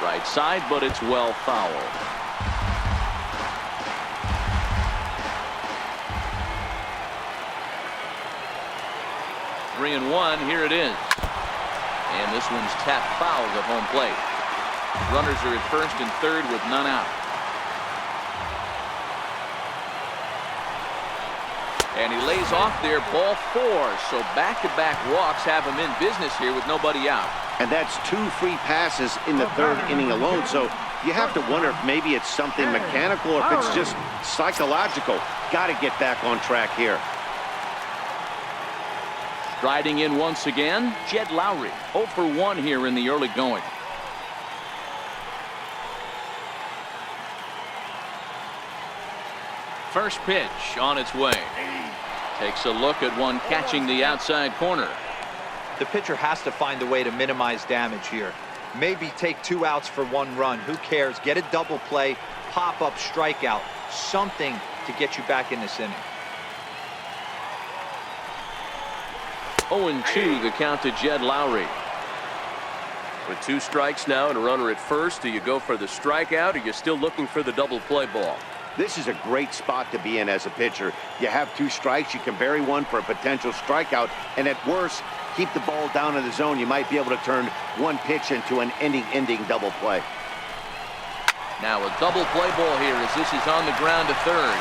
Right side, but it's well fouled. Three and one. Here it is. And this one's tapped foul at home plate. Runners are at first and third with none out. And he lays off there, ball four. So back-to-back walks have him in business here with nobody out. And that's 2 free passes in the 3rd inning alone. So you have to wonder if maybe it's something mechanical or if it's just psychological. Got to get back on track here. Striding in once again, Jed Lowry. 0 for 1 here in the early going. First pitch on its way. Takes a look at one catching the outside corner. The pitcher has to find a way to minimize damage here. Maybe take 2 outs for 1 run. Who cares? Get a double play, pop up, strikeout. Something to get you back in this inning. 0-2 the count to Jed Lowry. With 2 strikes now and a runner at first, do you go for the strikeout or are you still looking for the double play ball? This is a great spot to be in as a pitcher. You have 2 strikes, you can bury one for a potential strikeout, and at worst, keep the ball down in the zone. You might be able to turn 1 pitch into an ending double play. Now a double play ball here as this is on the ground to third.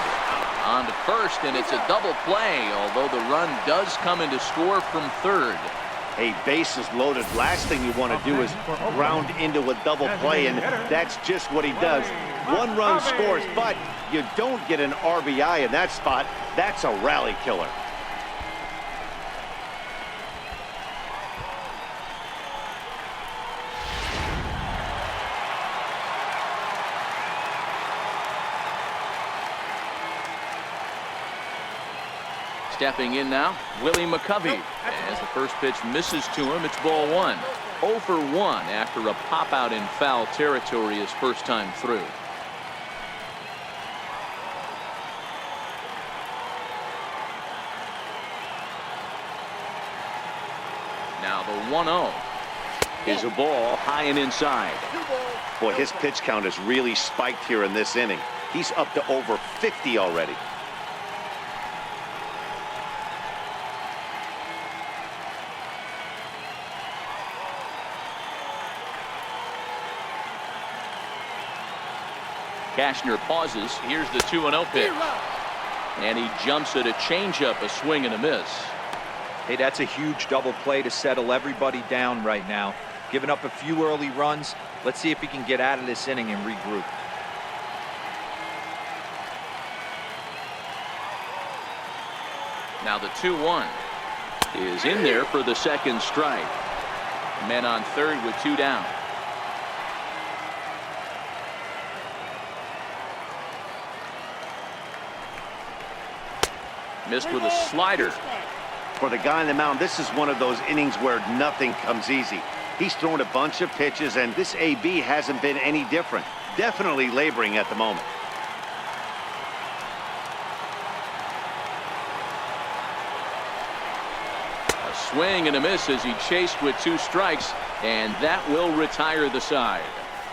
On to first, and it's a double play, although the run does come into score from third. Hey, bases loaded. Last thing you want to do is ground into a double play, and that's just what he does. 1 run scores, but you don't get an RBI in that spot. That's a rally killer. Stepping in now, Willie McCovey. As the first pitch misses to him, it's ball 1. 0 for 1 after a pop out in foul territory his first time through. Now the 1-0 is a ball high and inside. Boy, his pitch count has really spiked here in this inning. He's up to over 50 already. Cashner pauses. Here's the 2-0 pitch. And he jumps at a changeup, a swing and a miss. Hey, that's a huge double play to settle everybody down right now. Giving up a few early runs. Let's see if he can get out of this inning and regroup. Now the 2-1 is in there for the second strike. Men on third with 2 down. Missed with a slider. For the guy on the mound, this is one of those innings where nothing comes easy. He's thrown a bunch of pitches, and this AB hasn't been any different. Definitely laboring at the moment. A swing and a miss as he chased with 2 strikes, and that will retire the side.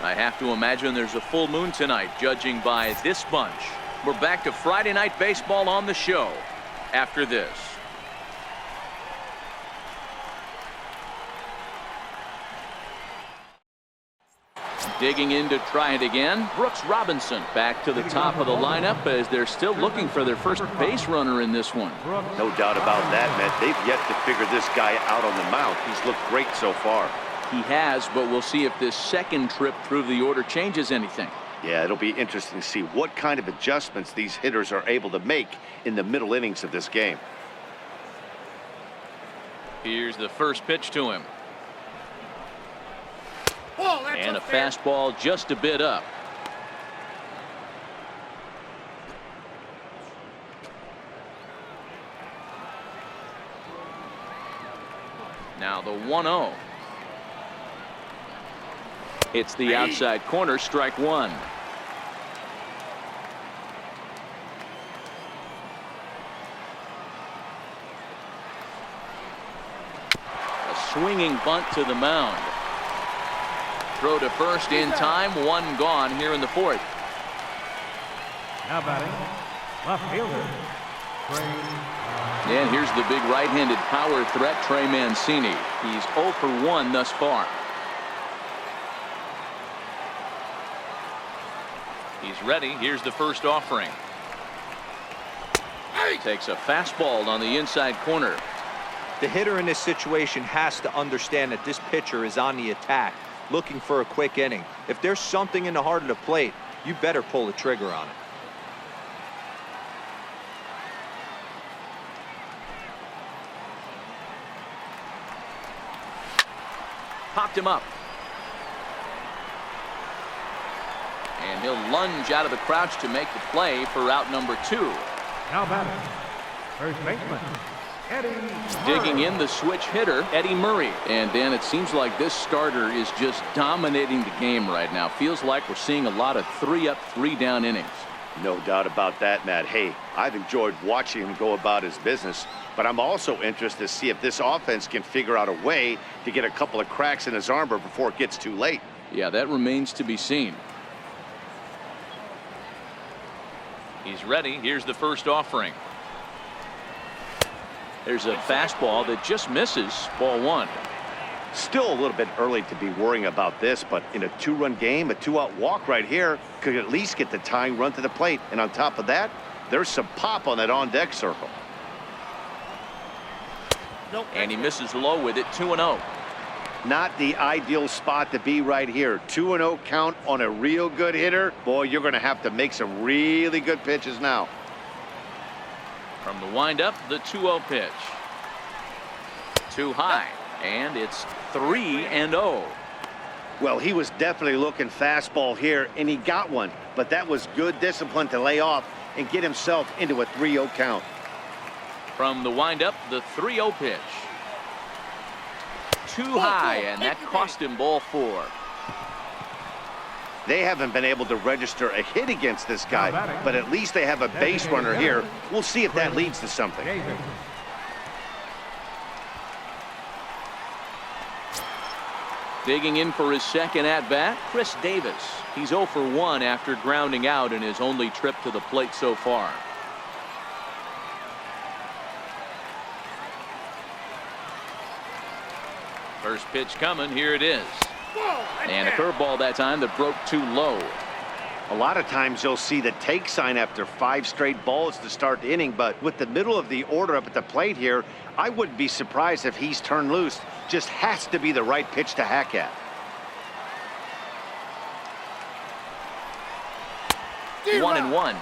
I have to imagine there's a full moon tonight, judging by this bunch. We're back to Friday Night Baseball on the show after this. Digging in to try it again, Brooks Robinson back to the top of the lineup as they're still looking for their first base runner in this one. No doubt about that, Matt. They've yet to figure this guy out on the mound. He's looked great so far. He has, but we'll see if this second trip through the order changes anything. Yeah, it'll be interesting to see what kind of adjustments these hitters are able to make in the middle innings of this game. Here's the first pitch to him. And a fastball just a bit up. Now the 1-0. It's the outside corner, strike 1. A swinging bunt to the mound. Throw to first in time. One gone here in the fourth. Now batting, left fielder, And here's the big right-handed power threat, Trey Mancini. He's 0 for 1 thus far. He's ready. Here's the first offering. Takes a fastball on the inside corner. The hitter in this situation has to understand that this pitcher is on the attack, looking for a quick inning. If there's something in the heart of the plate, you better pull the trigger on it. Popped him up. And he'll lunge out of the crouch to make the play for out number 2. now batting, first baseman, Eddie Digging Murray. in the switch hitter, Eddie Murray. And Dan, it seems like this starter is just dominating the game right now. Feels like we're seeing a lot of 3-up, 3-down innings. No doubt about that, Matt. Hey, I've enjoyed watching him go about his business, but I'm also interested to see if this offense can figure out a way to get a couple of cracks in his armor before it gets too late. Yeah, that remains to be seen. He's ready. Here's the first offering. There's a fastball that just misses. Ball 1. Still a little bit early to be worrying about this, but in a 2-run game, a 2-out walk right here could at least get the tying run to the plate. And on top of that, there's some pop on that on-deck circle. And he misses low with it. 2-0. Not the ideal spot to be right here. 2-0 count on a real good hitter. Boy, you're going to have to make some really good pitches now. From the windup, the 2-0 pitch. Too high. And it's 3-0. Well, he was definitely looking fastball here, and he got one. But that was good discipline to lay off and get himself into a 3-0 count. From the windup, the 3-0 pitch. Too high, and that cost him ball 4. They haven't been able to register a hit against this guy, but at least they have a base runner here. We'll see if that leads to something. Davis. Digging in for his second at-bat, Chris Davis. He's 0 for 1 after grounding out in his only trip to the plate so far. First pitch coming. Here it is. And a curveball that time that broke too low. A lot of times you'll see the take sign after 5 straight balls to start the inning, but with the middle of the order up at the plate here, I wouldn't be surprised if he's turned loose. Just has to be the right pitch to hack at. One and one.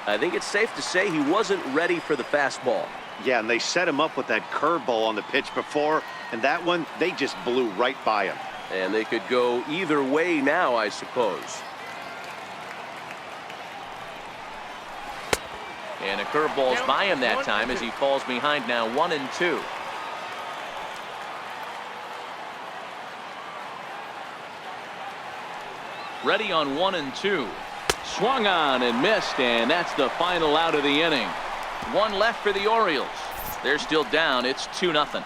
I think it's safe to say he wasn't ready for the fastball. Yeah, and they set him up with that curveball on the pitch before, and that one, they just blew right by him. And they could go either way now, I suppose. And a curveball's by him that time as he falls behind now 1-2. Ready on 1-2. Swung on and missed, and that's the final out of the inning. One left for the Orioles. They're still down. It's 2-0.